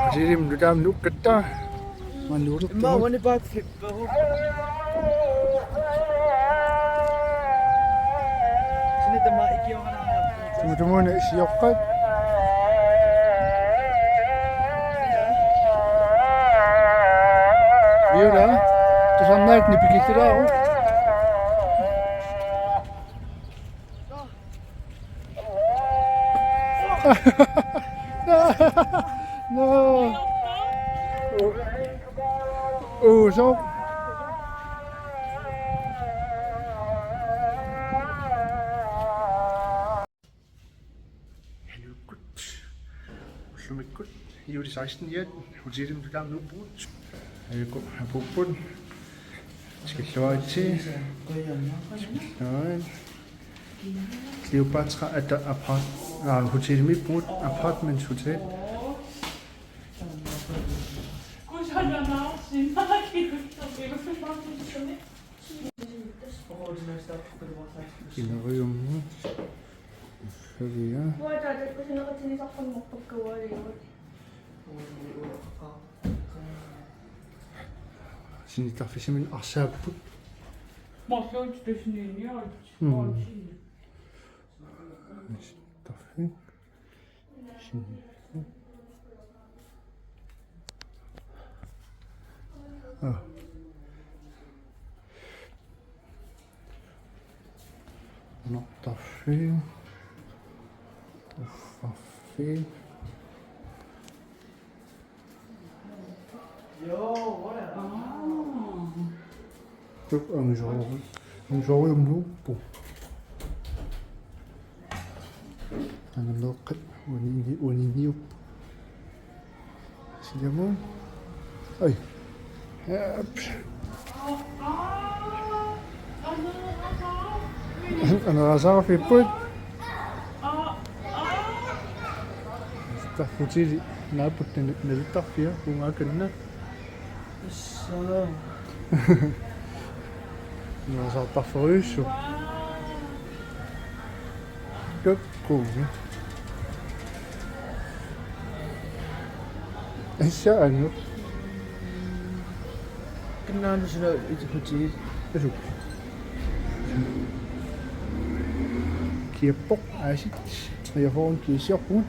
Hotellim nudam nukkata. Manurut. Ma wani backflip ba ho? Sini tama ikiyo ka na. Sumutumo na isiyokat. Yura, tusamnak ni pikitira ako. No. So. Hallo gut. Slummet godt. I er 16 år. Hotellet du der nu brugt. Jeg går her på bunden. Skal klare til. Cleopatra at der hotellet mit brugt. Apartments hotel. Kinarium. Sabiya. Buat ada kasi nakatinis ako ng pagkawari. Sinitafisi min arsaapput. Maslauit tasniini Taffi. Taffi. Taffi. Yo, what a Ang genre yung lupo. Ang lokal, uniniup. Sige mo. Ay. Ano rasa ka pipod? Tafuti napot na nalitafya kung akin na. so. Nasa tafurisyo. Gagko. Ay siya ano? Kenapa sudah itu kecil? Ano? Kiepok asit. Jeg får en kisjok hun.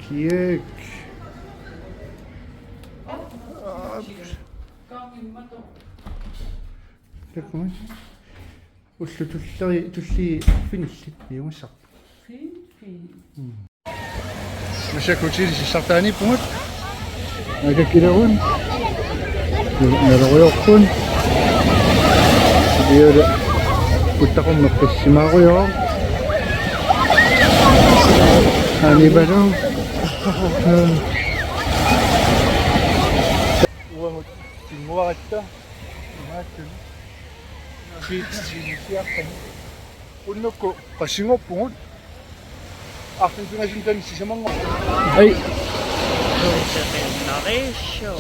Kiek. Kijk maar. Ulle tulli finillit piumassaq. Masakutili sissartaani pungut. Akakkilagun. Naloruyorpun. Iula uttaqummeqqissimaaquyoo. Anibalu. Uangut tinguaratta. Maakkun. Siaqtan. Unnukku qassingorpungut. Artintungasintan sisamangor. Ai.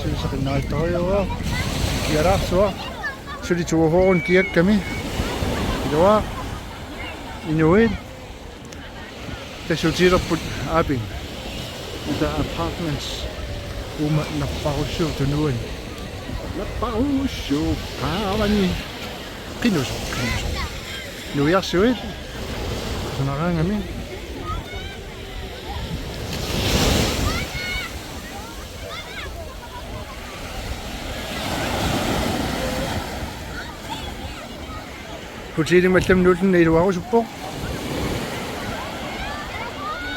Sisaqinnarittaruyoa. Kiararsua. Sulituuhoorun kiakkami. Iluaa. Inuit. Tasutilerput aaping. The apartments. Uma napparussu tunuan. Napparussu paavani. Qinus. Nuiarsuit. Sanarangami. Hotellet med 5 minutter i Luarusuppo.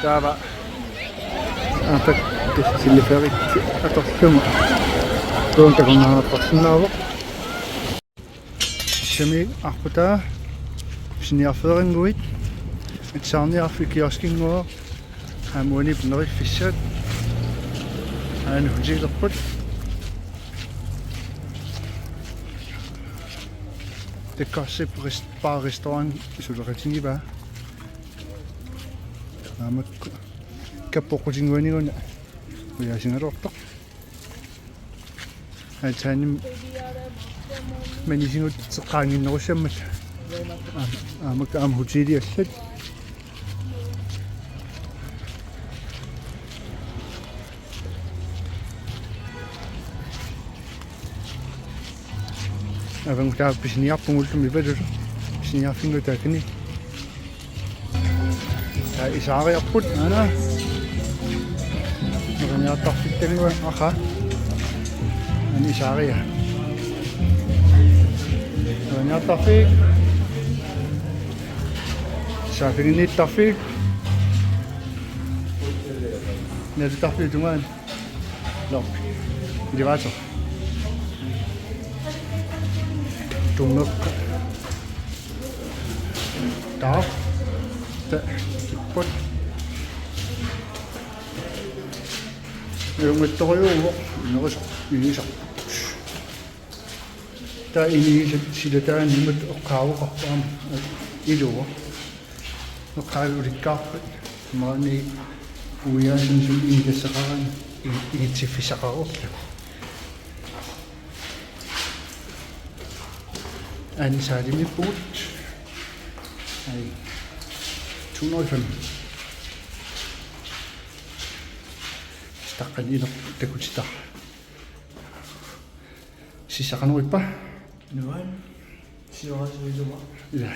Der var sille ferik atorkuma. Tuonta kun hän ottaa Sami arputa siniarferinguit. Et saarniarfi kioskinguo. Hamuani pneri fissat. Han hotellerput. Det kan se på bare restaurant så der rigtig bare. Ama kapok ko jingwani ko na. Kuya singarok to. атааним манисингут теққаангиннерусаммат аамак аам хутилиаллат аван таа писниарпугуллуми палу писниарфингу таакни таа исаариарпут ана нерниартарфиттагуа аха ани исаария нерниартарфик саафигниттарфик нерниартарфик тумаан лоо диваато тумнокка таа та киппот 용mettoruuvo nerus inisa ta ini silataan nimat oqqaavaqarpaam iluva oqqaalulikkaarpat maani uiaasinsun inikassaqaran igitsifisaqarorlu ansaalimippugut ai 205 taqaliiler takutitar sissaqanuippa Nuan. Siorasuiluma. ila